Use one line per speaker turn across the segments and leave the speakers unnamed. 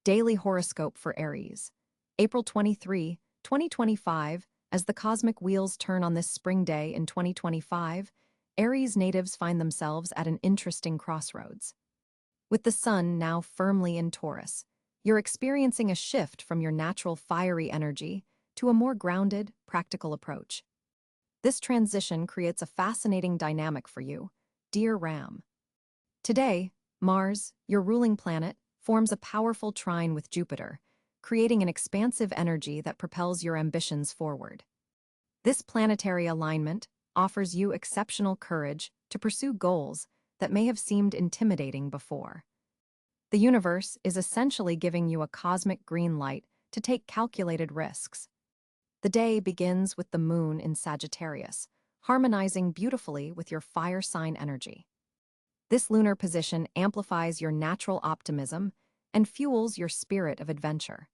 Daily Horoscope for Aries. April 23, 2025, as the cosmic wheels turn on this spring day in 2025, Aries natives find themselves at an interesting crossroads. With the sun now firmly in Taurus, you're experiencing a shift from your natural fiery energy to a more grounded, practical approach. This transition creates a fascinating dynamic for you, dear Ram. Today, Mars, your ruling planet, forms a powerful trine with Jupiter, creating an expansive energy that propels your ambitions forward. This planetary alignment offers you exceptional courage to pursue goals that may have seemed intimidating before. The universe is essentially giving you a cosmic green light to take calculated risks. The day begins with the moon in Sagittarius, harmonizing beautifully with your fire sign energy. This lunar position amplifies your natural optimism and fuels your spirit of adventure.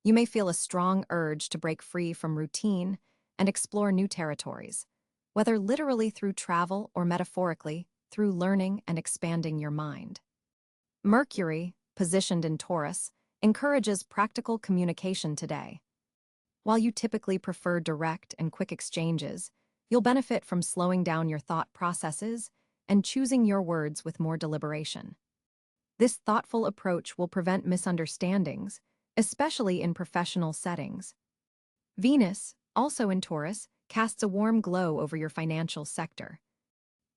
You may feel a strong urge to break free from routine and explore new territories, whether literally through travel or metaphorically through learning and expanding your mind. Mercury, positioned in Taurus, encourages practical communication today. While you typically prefer direct and quick exchanges, you'll benefit from slowing down your thought processes and choosing your words with more deliberation. This thoughtful approach will prevent misunderstandings, especially in professional settings. Venus, also in Taurus, casts a warm glow over your financial sector.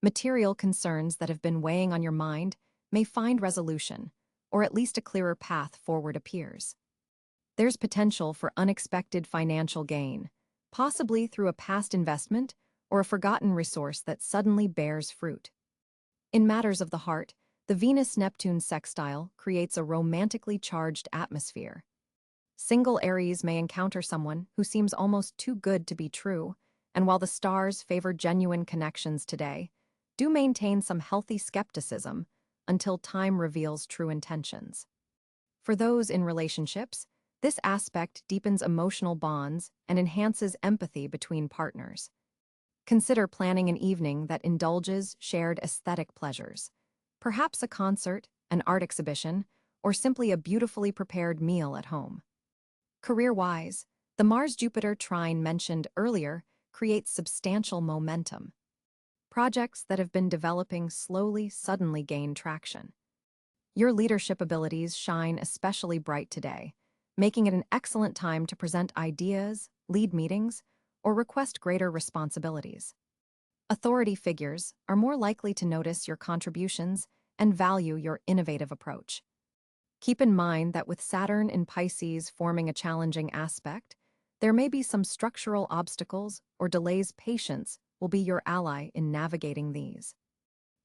Material concerns that have been weighing on your mind may find resolution, or at least a clearer path forward appears. There's potential for unexpected financial gain, possibly through a past investment or a forgotten resource that suddenly bears fruit. In matters of the heart, the Venus-Neptune sextile creates a romantically charged atmosphere. Single Aries may encounter someone who seems almost too good to be true, and while the stars favor genuine connections today, do maintain some healthy skepticism until time reveals true intentions. For those in relationships, this aspect deepens emotional bonds and enhances empathy between partners. Consider planning an evening that indulges shared aesthetic pleasures, perhaps a concert, an art exhibition, or simply a beautifully prepared meal at home. Career-wise, the Mars-Jupiter trine mentioned earlier creates substantial momentum. Projects that have been developing slowly suddenly gain traction. Your leadership abilities shine especially bright today, making it an excellent time to present ideas, lead meetings, or request greater responsibilities. Authority figures are more likely to notice your contributions and value your innovative approach. Keep in mind that with Saturn in Pisces forming a challenging aspect, there may be some structural obstacles or delays. Patience will be your ally in navigating these.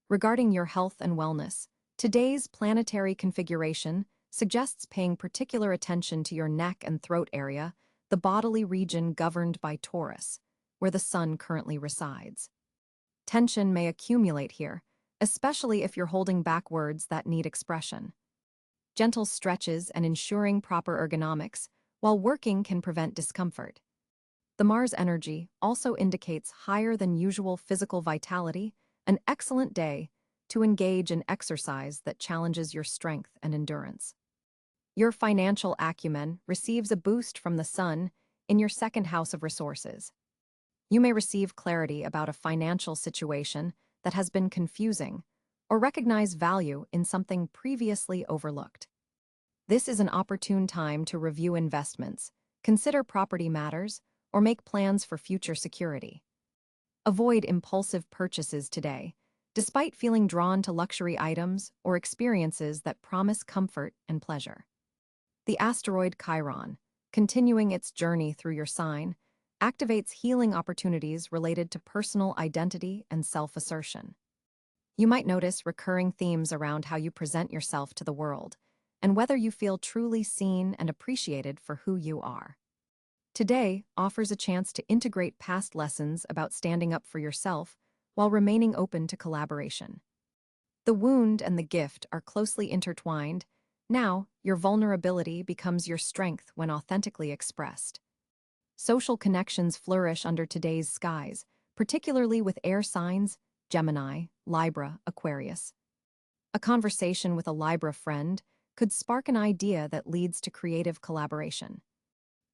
Regarding your health and wellness, today's planetary configuration suggests paying particular attention to your neck and throat area, the bodily region governed by Taurus, where the sun currently resides. Tension may accumulate here, especially if you're holding back words that need expression. Gentle stretches and ensuring proper ergonomics while working can prevent discomfort. The Mars energy also indicates higher than usual physical vitality, an excellent day to engage in exercise that challenges your strength and endurance. Your financial acumen receives a boost from the sun in your second house of resources. You may receive clarity about a financial situation that has been confusing or recognize value in something previously overlooked. This is an opportune time to review investments, consider property matters, or make plans for future security. Avoid impulsive purchases today, despite feeling drawn to luxury items or experiences that promise comfort and pleasure. The asteroid Chiron, continuing its journey through your sign, activates healing opportunities related to personal identity and self-assertion. You might notice recurring themes around how you present yourself to the world, and whether you feel truly seen and appreciated for who you are. Today offers a chance to integrate past lessons about standing up for yourself while remaining open to collaboration. The wound and the gift are closely intertwined. Now, your vulnerability becomes your strength when authentically expressed. Social connections flourish under today's skies, particularly with air signs, Gemini, Libra, Aquarius. A conversation with a Libra friend could spark an idea that leads to creative collaboration.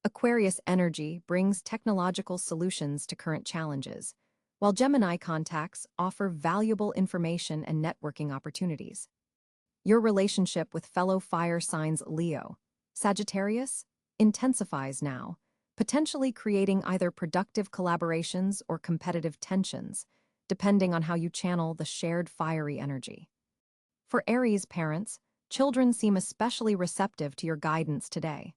Aquarius energy brings technological solutions to current challenges, while Gemini contacts offer valuable information and networking opportunities. Your relationship with fellow fire signs Leo, Sagittarius, intensifies now, potentially creating either productive collaborations or competitive tensions, depending on how you channel the shared fiery energy. For Aries parents, children seem especially receptive to your guidance today.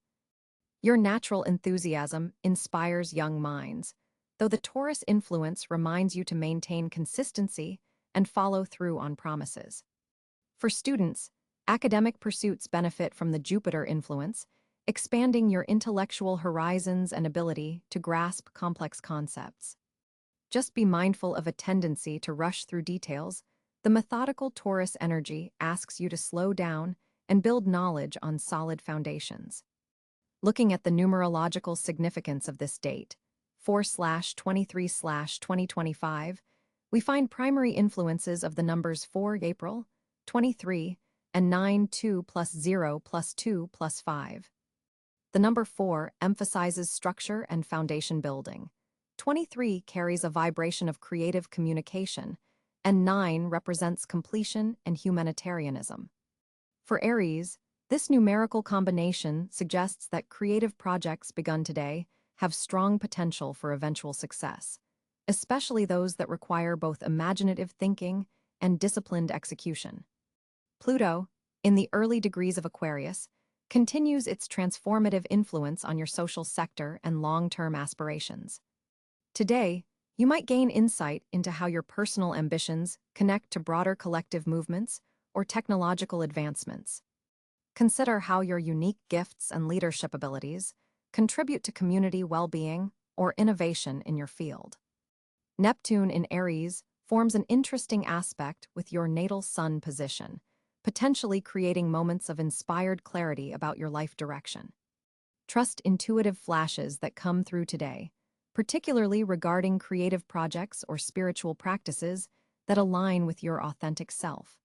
Your natural enthusiasm inspires young minds, though the Taurus influence reminds you to maintain consistency and follow through on promises. For students, academic pursuits benefit from the Jupiter influence, expanding your intellectual horizons and ability to grasp complex concepts. Just be mindful of a tendency to rush through details. The methodical Taurus energy asks you to slow down and build knowledge on solid foundations. Looking at the numerological significance of this date, 4/23/2025, we find primary influences of the numbers 4 April, 23, and 9 2 plus 0 plus 2 plus 5. The number 4 emphasizes structure and foundation building. 23 carries a vibration of creative communication, and 9 represents completion and humanitarianism. For Aries, this numerical combination suggests that creative projects begun today have strong potential for eventual success, especially those that require both imaginative thinking and disciplined execution. Pluto, in the early degrees of Aquarius, continues its transformative influence on your social sector and long-term aspirations. Today, you might gain insight into how your personal ambitions connect to broader collective movements or technological advancements. Consider how your unique gifts and leadership abilities contribute to community well-being or innovation in your field. Neptune in Aries forms an interesting aspect with your natal sun position, potentially creating moments of inspired clarity about your life direction. Trust intuitive flashes that come through today, particularly regarding creative projects or spiritual practices that align with your authentic self.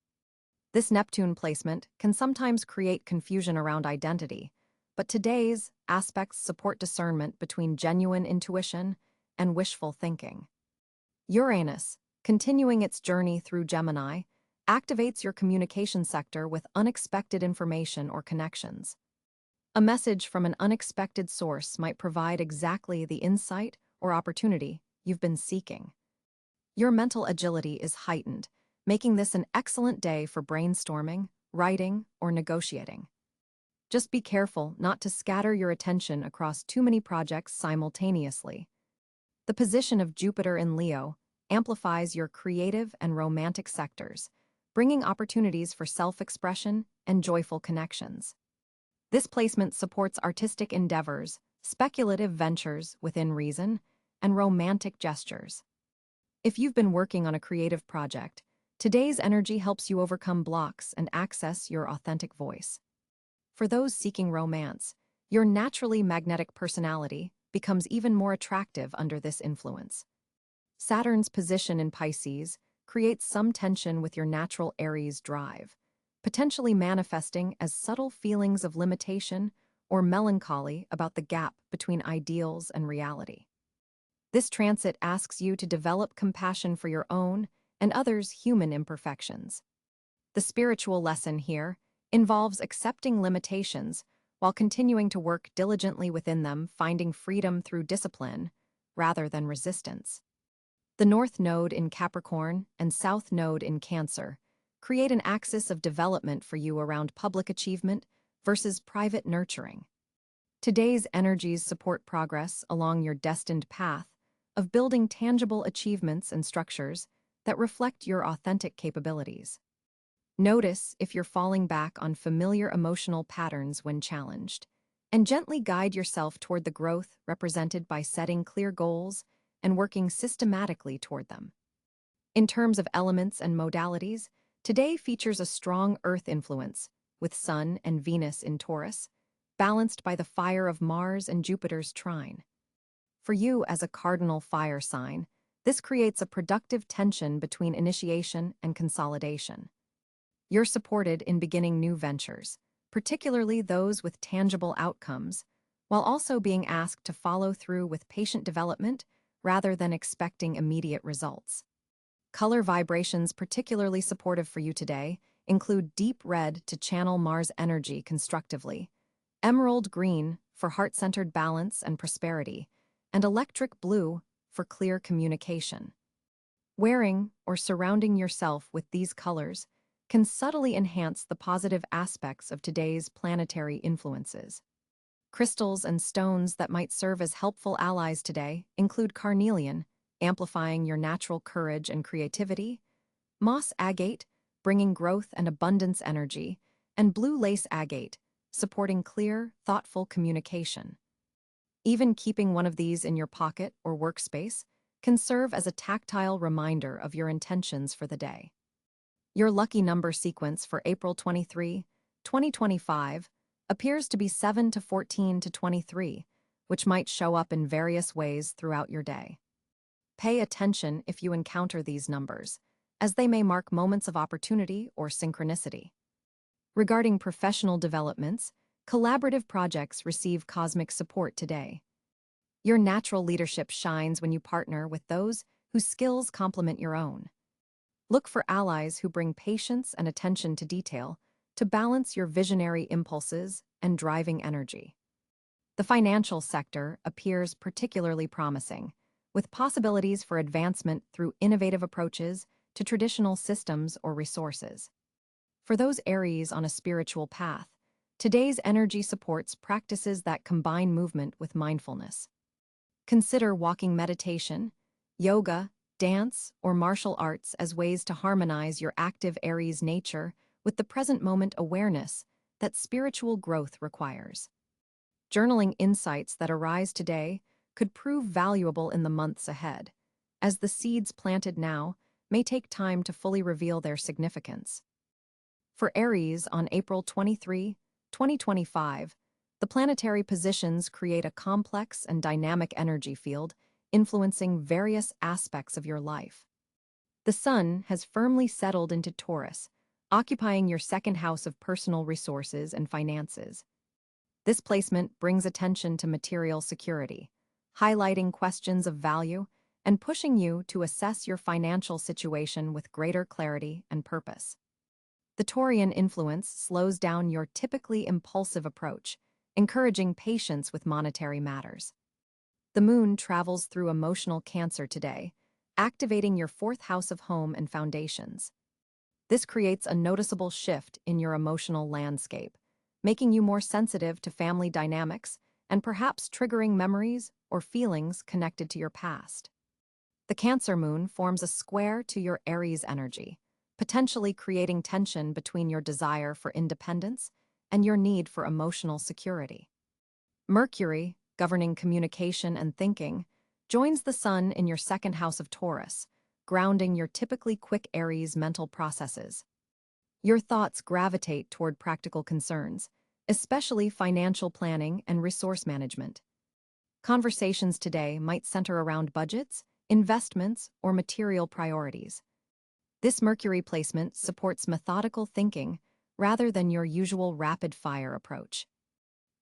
This Neptune placement can sometimes create confusion around identity, but today's aspects support discernment between genuine intuition and wishful thinking. Uranus, continuing its journey through Gemini, activates your communication sector with unexpected information or connections. A message from an unexpected source might provide exactly the insight or opportunity you've been seeking. Your mental agility is heightened, making this an excellent day for brainstorming, writing, or negotiating. Just be careful not to scatter your attention across too many projects simultaneously. The position of Jupiter in Leo amplifies your creative and romantic sectors, bringing opportunities for self-expression and joyful connections. This placement supports artistic endeavors, speculative ventures within reason, and romantic gestures. If you've been working on a creative project, today's energy helps you overcome blocks and access your authentic voice. For those seeking romance, your naturally magnetic personality becomes even more attractive under this influence. Saturn's position in Pisces creates some tension with your natural Aries drive, potentially manifesting as subtle feelings of limitation or melancholy about the gap between ideals and reality. This transit asks you to develop compassion for your own and others' human imperfections. The spiritual lesson here involves accepting limitations while continuing to work diligently within them, finding freedom through discipline rather than resistance. The North Node in Capricorn and South Node in Cáncer create an axis of development for you around public achievement versus private nurturing. Today's energies support progress along your destined path of building tangible achievements and structures that reflect your authentic capabilities. Notice if you're falling back on familiar emotional patterns when challenged, and gently guide yourself toward the growth represented by setting clear goals and working systematically toward them. In terms of elements and modalities, today features a strong Earth influence, with Sun and Venus in Taurus, balanced by the fire of Mars and Jupiter's trine. For you as a cardinal fire sign, this creates a productive tension between initiation and consolidation. You're supported in beginning new ventures, particularly those with tangible outcomes, while also being asked to follow through with patient development rather than expecting immediate results. Color vibrations particularly supportive for you today include deep red to channel Mars energy constructively, emerald green for heart-centered balance and prosperity, and electric blue for clear communication. Wearing or surrounding yourself with these colors can subtly enhance the positive aspects of today's planetary influences. Crystals and stones that might serve as helpful allies today include carnelian, amplifying your natural courage and creativity, moss agate, bringing growth and abundance energy, and blue lace agate, supporting clear, thoughtful communication. Even keeping one of these in your pocket or workspace can serve as a tactile reminder of your intentions for the day. Your lucky number sequence for April 23, 2025 appears to be 7 to 14 to 23, which might show up in various ways throughout your day. Pay attention if you encounter these numbers, as they may mark moments of opportunity or synchronicity. Regarding professional developments, collaborative projects receive cosmic support today. Your natural leadership shines when you partner with those whose skills complement your own. Look for allies who bring patience and attention to detail to balance your visionary impulses and driving energy. The financial sector appears particularly promising, with possibilities for advancement through innovative approaches to traditional systems or resources. For those Aries on a spiritual path, today's energy supports practices that combine movement with mindfulness. Consider walking meditation, yoga, dance, or martial arts as ways to harmonize your active Aries nature with the present moment awareness that spiritual growth requires. Journaling insights that arise today could prove valuable in the months ahead, as the seeds planted now may take time to fully reveal their significance. For Aries on April 23, 2025, the planetary positions create a complex and dynamic energy field influencing various aspects of your life. The Sun has firmly settled into Taurus, occupying your second house of personal resources and finances. This placement brings attention to material security, highlighting questions of value and pushing you to assess your financial situation with greater clarity and purpose. The Taurian influence slows down your typically impulsive approach, encouraging patience with monetary matters. The Moon travels through emotional Cáncer today, activating your fourth house of home and foundations. This creates a noticeable shift in your emotional landscape, making you more sensitive to family dynamics and perhaps triggering memories or feelings connected to your past. The Cáncer moon forms a square to your Aries energy, potentially creating tension between your desire for independence and your need for emotional security. Mercury, governing communication and thinking, joins the Sun in your second house of Taurus, grounding your typically quick Aries mental processes. Your thoughts gravitate toward practical concerns, especially financial planning and resource management. Conversations today might center around budgets, investments, or material priorities. This Mercury placement supports methodical thinking rather than your usual rapid-fire approach.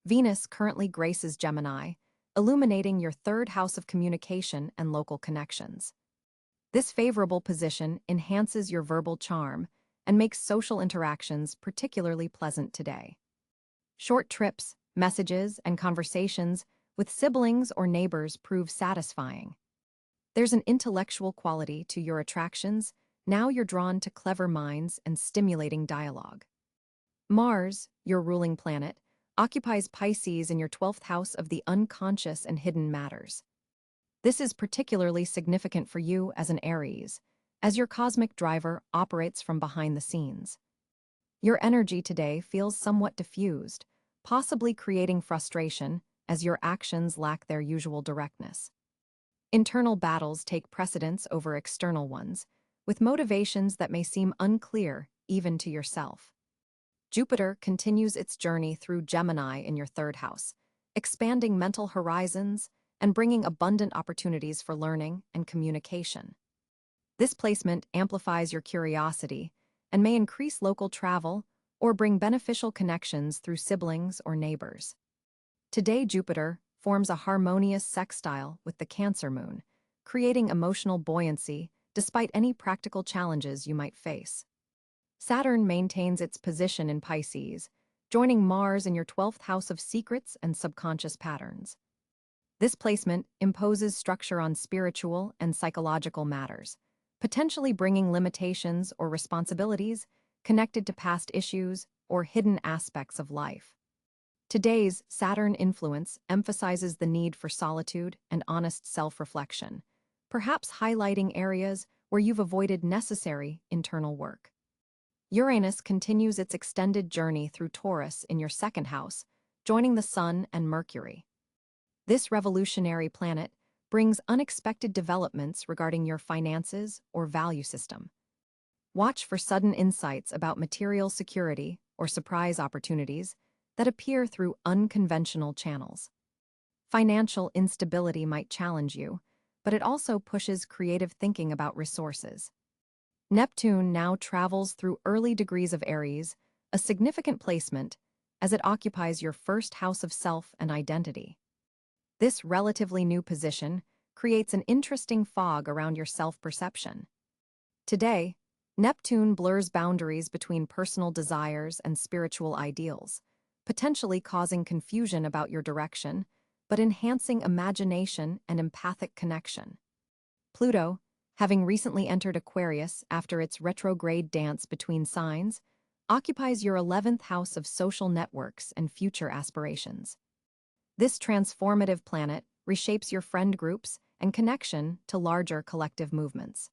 Venus currently graces Gemini, illuminating your third house of communication and local connections. This favorable position enhances your verbal charm and makes social interactions particularly pleasant today. Short trips, messages, and conversations with siblings or neighbors prove satisfying. There's an intellectual quality to your attractions. Now you're drawn to clever minds and stimulating dialogue. Mars, your ruling planet, occupies Pisces in your 12th house of the unconscious and hidden matters. This is particularly significant for you as an Aries, as your cosmic driver operates from behind the scenes. Your energy today feels somewhat diffused, possibly creating frustration as your actions lack their usual directness. Internal battles take precedence over external ones, with motivations that may seem unclear even to yourself. Jupiter continues its journey through Gemini in your third house, expanding mental horizons and bringing abundant opportunities for learning and communication. This placement amplifies your curiosity and may increase local travel or bring beneficial connections through siblings or neighbors. Today, Jupiter forms a harmonious sextile with the Cáncer moon, creating emotional buoyancy despite any practical challenges you might face. Saturn maintains its position in Pisces, joining Mars in your 12th house of secrets and subconscious patterns. This placement imposes structure on spiritual and psychological matters, potentially bringing limitations or responsibilities connected to past issues or hidden aspects of life. Today's Saturn influence emphasizes the need for solitude and honest self-reflection, perhaps highlighting areas where you've avoided necessary internal work. Uranus continues its extended journey through Taurus in your 2nd house, joining the Sun and Mercury. This revolutionary planet brings unexpected developments regarding your finances or value system. Watch for sudden insights about material security or surprise opportunities that appear through unconventional channels. Financial instability might challenge you, but it also pushes creative thinking about resources. Neptune now travels through early degrees of Aries, a significant placement as it occupies your 1st house of self and identity. This relatively new position creates an interesting fog around your self-perception. Today, Neptune blurs boundaries between personal desires and spiritual ideals, potentially causing confusion about your direction, but enhancing imagination and empathic connection. Pluto, having recently entered Aquarius after its retrograde dance between signs, occupies your 11th house of social networks and future aspirations. This transformative planet reshapes your friend groups and connection to larger collective movements.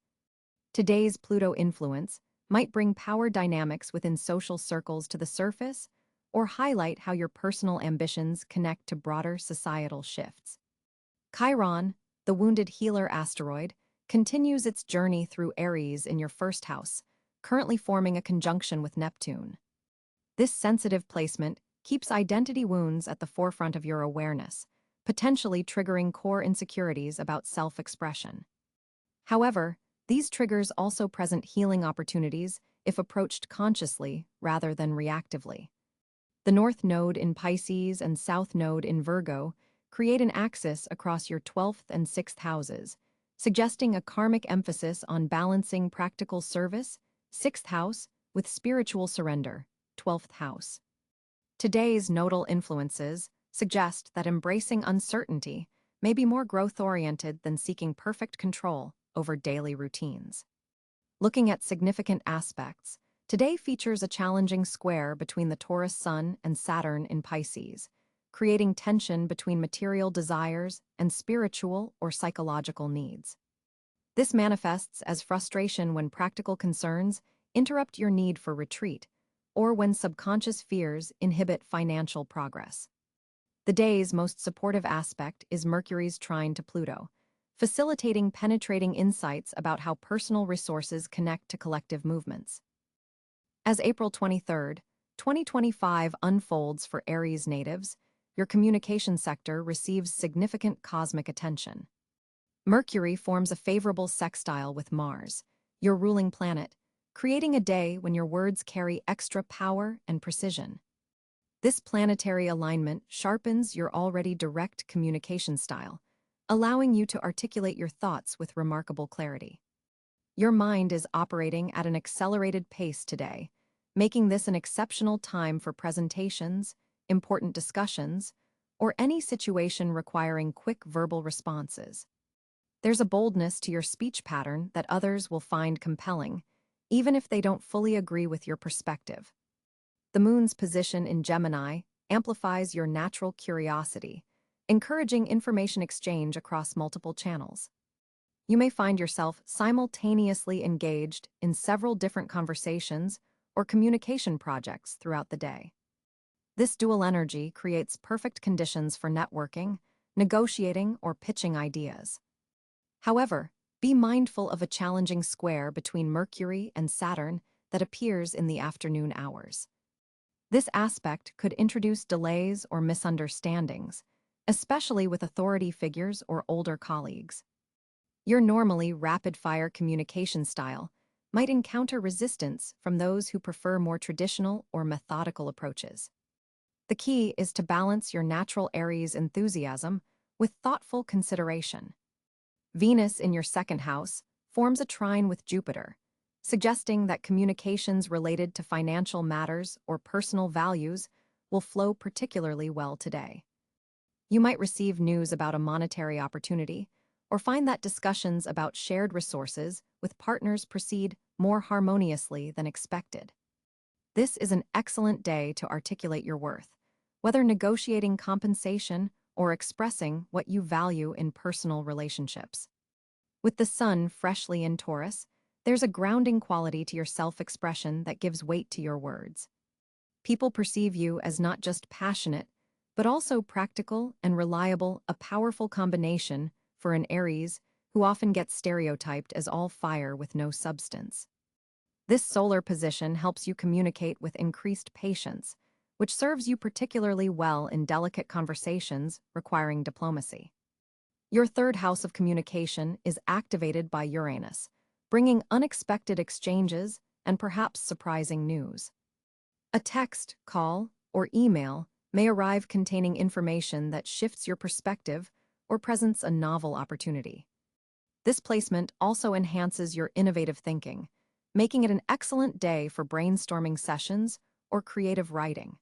Today's Pluto influence might bring power dynamics within social circles to the surface or highlight how your personal ambitions connect to broader societal shifts. Chiron, the wounded healer asteroid, continues its journey through Aries in your 1st house, currently forming a conjunction with Neptune. This sensitive placement keeps identity wounds at the forefront of your awareness, potentially triggering core insecurities about self-expression. However, these triggers also present healing opportunities if approached consciously rather than reactively. The North Node in Pisces and South Node in Virgo create an axis across your 12th and 6th houses, suggesting a karmic emphasis on balancing practical service, 6th house, with spiritual surrender, 12th house. Today's nodal influences suggest that embracing uncertainty may be more growth-oriented than seeking perfect control over daily routines. Looking at significant aspects, today features a challenging square between the Taurus Sun and Saturn in Pisces, creating tension between material desires and spiritual or psychological needs. This manifests as frustration when practical concerns interrupt your need for retreat, or when subconscious fears inhibit financial progress. The day's most supportive aspect is Mercury's trine to Pluto, facilitating penetrating insights about how personal resources connect to collective movements. As April 23, 2025 unfolds for Aries natives, your communication sector receives significant cosmic attention. Mercury forms a favorable sextile with Mars, your ruling planet, creating a day when your words carry extra power and precision. This planetary alignment sharpens your already direct communication style, allowing you to articulate your thoughts with remarkable clarity. Your mind is operating at an accelerated pace today, making this an exceptional time for presentations, important discussions, or any situation requiring quick verbal responses. There's a boldness to your speech pattern that others will find compelling, even if they don't fully agree with your perspective. The moon's position in Gemini amplifies your natural curiosity, encouraging information exchange across multiple channels. You may find yourself simultaneously engaged in several different conversations or communication projects throughout the day. This dual energy creates perfect conditions for networking, negotiating, or pitching ideas. However, be mindful of a challenging square between Mercury and Saturn that appears in the afternoon hours. This aspect could introduce delays or misunderstandings, especially with authority figures or older colleagues. Your normally rapid-fire communication style might encounter resistance from those who prefer more traditional or methodical approaches. The key is to balance your natural Aries enthusiasm with thoughtful consideration. Venus in your second house forms a trine with Jupiter, suggesting that communications related to financial matters or personal values will flow particularly well today. You might receive news about a monetary opportunity, or find that discussions about shared resources with partners proceed more harmoniously than expected. This is an excellent day to articulate your worth, whether negotiating compensation or expressing what you value in personal relationships. With the sun freshly in Taurus, there's a grounding quality to your self-expression that gives weight to your words. People perceive you as not just passionate, but also practical and reliable, a powerful combination for an Aries who often gets stereotyped as all fire with no substance. This solar position helps you communicate with increased patience, which serves you particularly well in delicate conversations requiring diplomacy. Your third house of communication is activated by Uranus, bringing unexpected exchanges and perhaps surprising news. A text, call, or email may arrive containing information that shifts your perspective or presents a novel opportunity. This placement also enhances your innovative thinking, making it an excellent day for brainstorming sessions or creative writing.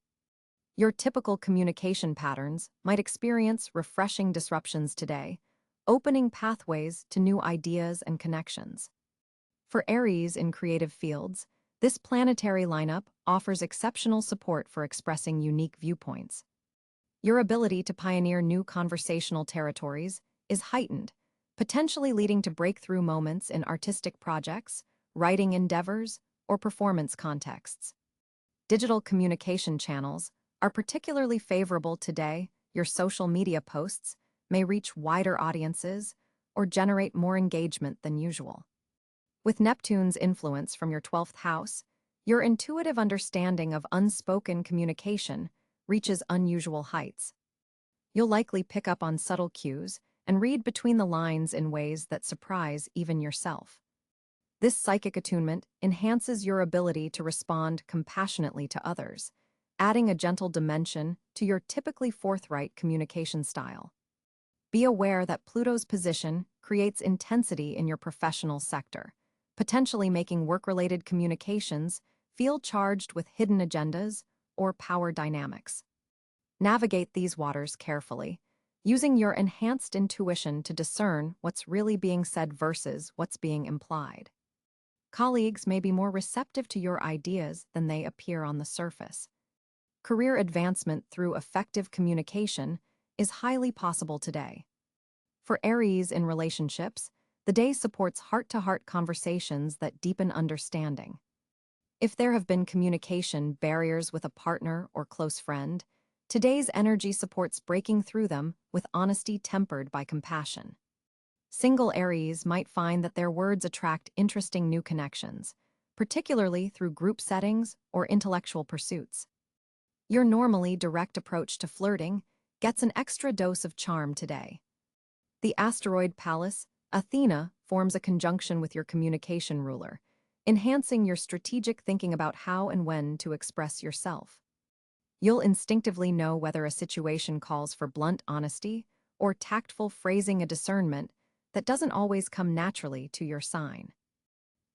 Your typical communication patterns might experience refreshing disruptions today, opening pathways to new ideas and connections. For Aries in creative fields, this planetary lineup offers exceptional support for expressing unique viewpoints. Your ability to pioneer new conversational territories is heightened, potentially leading to breakthrough moments in artistic projects, writing endeavors, or performance contexts. Digital communication channels are particularly favorable today. Your social media posts may reach wider audiences or generate more engagement than usual. With Neptune's influence from your 12th house, your intuitive understanding of unspoken communication reaches unusual heights. You'll likely pick up on subtle cues and read between the lines in ways that surprise even yourself. This psychic attunement enhances your ability to respond compassionately to others, adding a gentle dimension to your typically forthright communication style. Be aware that Pluto's position creates intensity in your professional sector, potentially making work-related communications feel charged with hidden agendas or power dynamics. Navigate these waters carefully, using your enhanced intuition to discern what's really being said versus what's being implied. Colleagues may be more receptive to your ideas than they appear on the surface. Career advancement through effective communication is highly possible today. For Aries in relationships, the day supports heart-to-heart conversations that deepen understanding. If there have been communication barriers with a partner or close friend, today's energy supports breaking through them with honesty tempered by compassion. Single Aries might find that their words attract interesting new connections, particularly through group settings or intellectual pursuits. Your normally direct approach to flirting gets an extra dose of charm today. The asteroid Pallas, Athena, forms a conjunction with your communication ruler, enhancing your strategic thinking about how and when to express yourself. You'll instinctively know whether a situation calls for blunt honesty or tactful phrasing, a discernment that doesn't always come naturally to your sign.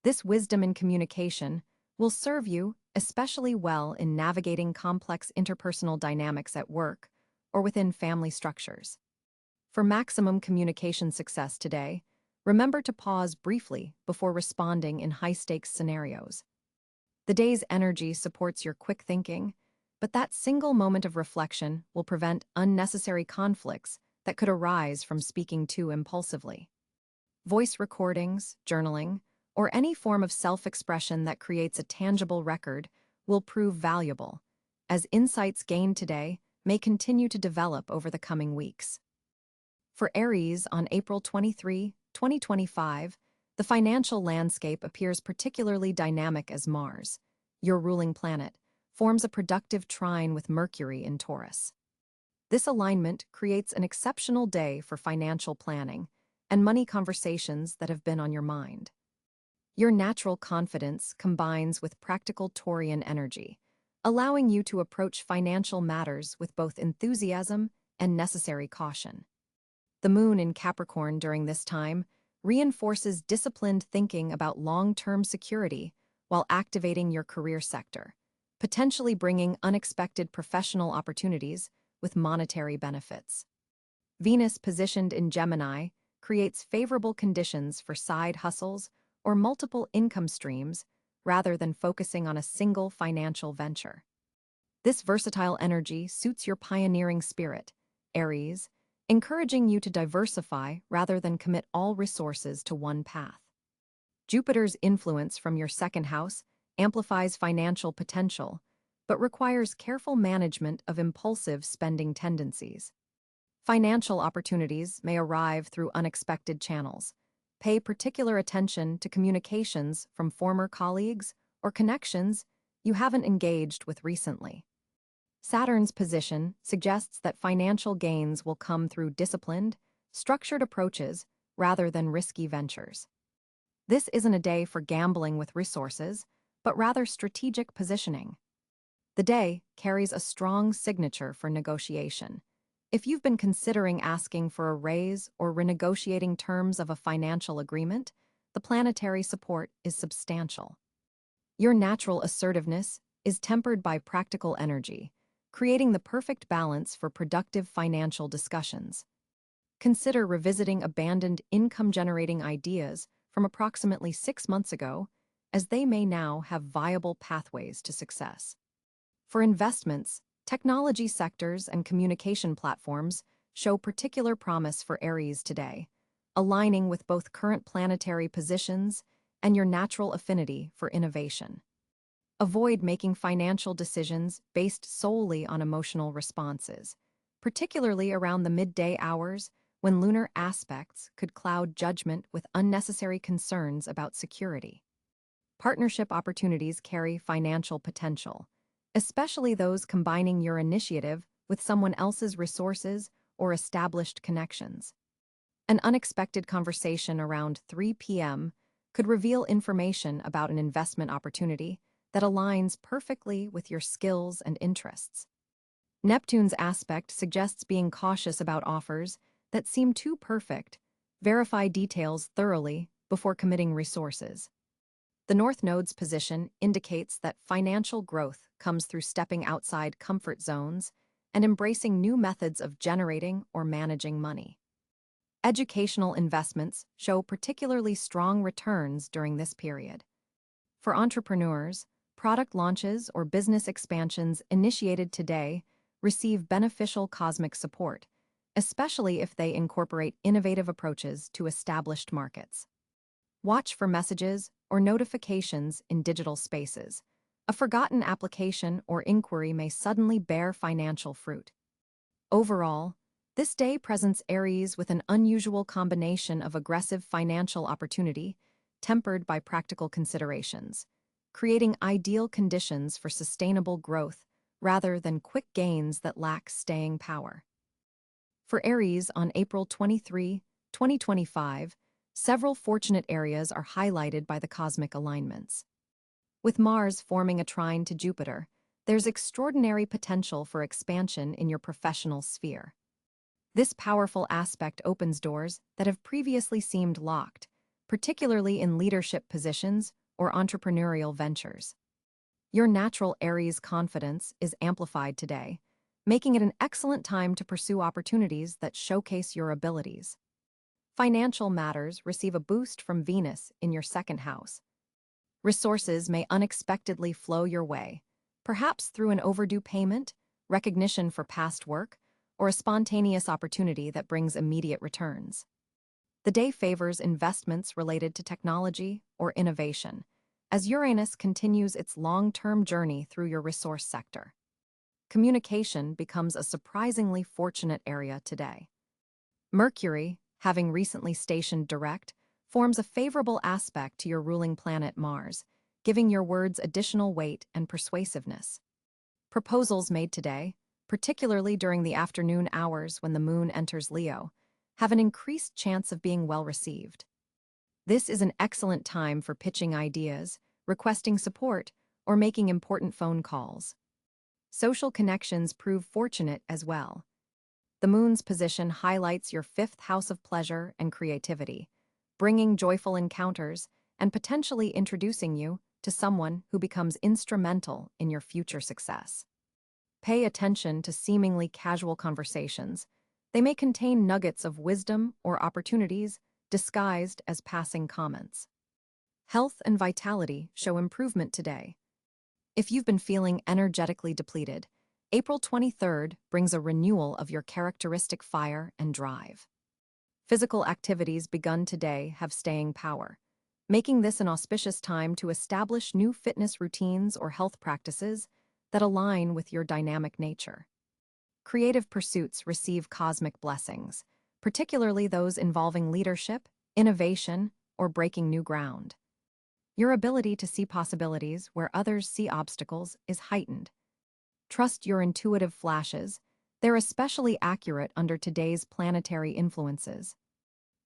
This wisdom in communication will serve you especially well in navigating complex interpersonal dynamics at work or within family structures. For maximum communication success today, remember to pause briefly before responding in high-stakes scenarios. The day's energy supports your quick thinking, but that single moment of reflection will prevent unnecessary conflicts that could arise from speaking too impulsively. Voice recordings, journaling, or any form of self-expression that creates a tangible record will prove valuable, as insights gained today may continue to develop over the coming weeks. For Aries on April 23, 2025, the financial landscape appears particularly dynamic as Mars, your ruling planet, forms a productive trine with Mercury in Taurus. This alignment creates an exceptional day for financial planning and money conversations that have been on your mind. Your natural confidence combines with practical Taurian energy, allowing you to approach financial matters with both enthusiasm and necessary caution. The moon in Capricorn during this time reinforces disciplined thinking about long-term security while activating your career sector, potentially bringing unexpected professional opportunities with monetary benefits. Venus positioned in Gemini creates favorable conditions for side hustles or multiple income streams rather than focusing on a single financial venture. This versatile energy suits your pioneering spirit, Aries, encouraging you to diversify rather than commit all resources to one path. Jupiter's influence from your second house amplifies financial potential, but requires careful management of impulsive spending tendencies. Financial opportunities may arrive through unexpected channels. Pay particular attention to communications from former colleagues or connections you haven't engaged with recently. Saturn's position suggests that financial gains will come through disciplined, structured approaches rather than risky ventures. This isn't a day for gambling with resources, but rather strategic positioning. The day carries a strong signature for negotiation. If you've been considering asking for a raise or renegotiating terms of a financial agreement, the planetary support is substantial. Your natural assertiveness is tempered by practical energy, creating the perfect balance for productive financial discussions. Consider revisiting abandoned income-generating ideas from approximately 6 months ago, as they may now have viable pathways to success. For investments, technology sectors and communication platforms show particular promise for Aries today, aligning with both current planetary positions and your natural affinity for innovation. Avoid making financial decisions based solely on emotional responses, particularly around the midday hours when lunar aspects could cloud judgment with unnecessary concerns about security. Partnership opportunities carry financial potential, especially those combining your initiative with someone else's resources or established connections. An unexpected conversation around 3 p.m. could reveal information about an investment opportunity that aligns perfectly with your skills and interests. Neptune's aspect suggests being cautious about offers that seem too perfect. Verify details thoroughly before committing resources. The North Node's position indicates that financial growth comes through stepping outside comfort zones and embracing new methods of generating or managing money. Educational investments show particularly strong returns during this period. For entrepreneurs, product launches or business expansions initiated today receive beneficial cosmic support, especially if they incorporate innovative approaches to established markets. Watch for messages or notifications in digital spaces. A forgotten application or inquiry may suddenly bear financial fruit. Overall, this day presents Aries with an unusual combination of aggressive financial opportunity, tempered by practical considerations, creating ideal conditions for sustainable growth rather than quick gains that lack staying power. For Aries on April 23, 2025, several fortunate areas are highlighted by the cosmic alignments. With Mars forming a trine to Jupiter, there's extraordinary potential for expansion in your professional sphere. This powerful aspect opens doors that have previously seemed locked, particularly in leadership positions or entrepreneurial ventures. Your natural Aries confidence is amplified today, making it an excellent time to pursue opportunities that showcase your abilities. Financial matters receive a boost from Venus in your second house. Resources may unexpectedly flow your way, perhaps through an overdue payment, recognition for past work, or a spontaneous opportunity that brings immediate returns. The day favors investments related to technology or innovation, as Uranus continues its long-term journey through your resource sector. Communication becomes a surprisingly fortunate area today. Mercury, having recently stationed direct, forms a favorable aspect to your ruling planet Mars, giving your words additional weight and persuasiveness. Proposals made today, particularly during the afternoon hours when the moon enters Leo, have an increased chance of being well received. This is an excellent time for pitching ideas, requesting support, or making important phone calls. Social connections prove fortunate as well. The moon's position highlights your fifth house of pleasure and creativity, bringing joyful encounters and potentially introducing you to someone who becomes instrumental in your future success. Pay attention to seemingly casual conversations. They may contain nuggets of wisdom or opportunities disguised as passing comments. Health and vitality show improvement today. If you've been feeling energetically depleted, April 23rd brings a renewal of your characteristic fire and drive. Physical activities begun today have staying power, making this an auspicious time to establish new fitness routines or health practices that align with your dynamic nature. Creative pursuits receive cosmic blessings, particularly those involving leadership, innovation, or breaking new ground. Your ability to see possibilities where others see obstacles is heightened. Trust your intuitive flashes. They're especially accurate under today's planetary influences.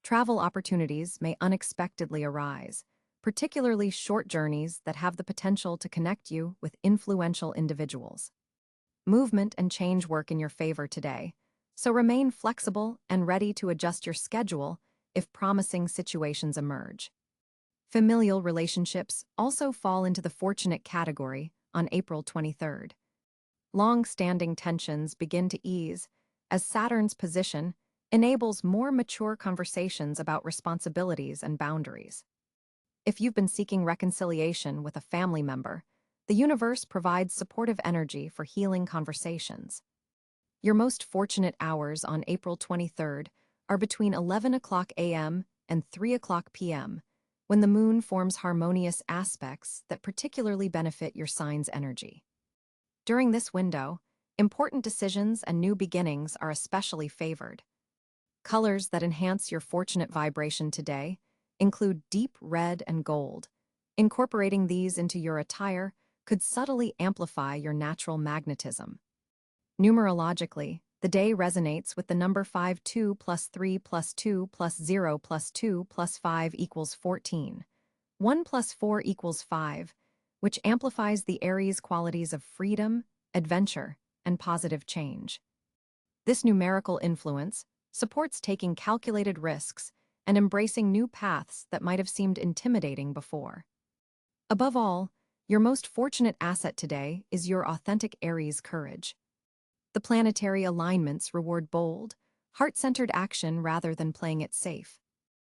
Travel opportunities may unexpectedly arise, particularly short journeys that have the potential to connect you with influential individuals. Movement and change work in your favor today, so remain flexible and ready to adjust your schedule if promising situations emerge. Familial relationships also fall into the fortunate category on April 23rd. Long-standing tensions begin to ease as Saturn's position enables more mature conversations about responsibilities and boundaries. If you've been seeking reconciliation with a family member, the universe provides supportive energy for healing conversations. Your most fortunate hours on April 23rd are between 11 o'clock a.m. and 3 o'clock p.m., when the moon forms harmonious aspects that particularly benefit your sign's energy. During this window, important decisions and new beginnings are especially favored. Colors that enhance your fortunate vibration today include deep red and gold. Incorporating these into your attire could subtly amplify your natural magnetism. Numerologically, the day resonates with the number 5 2 plus 3 plus 2 plus 0 plus 2 plus 5 equals 14. 1 plus 4 equals 5, which amplifies the Aries qualities of freedom, adventure, and positive change. This numerical influence supports taking calculated risks and embracing new paths that might have seemed intimidating before. Above all, your most fortunate asset today is your authentic Aries courage. The planetary alignments reward bold, heart-centered action rather than playing it safe.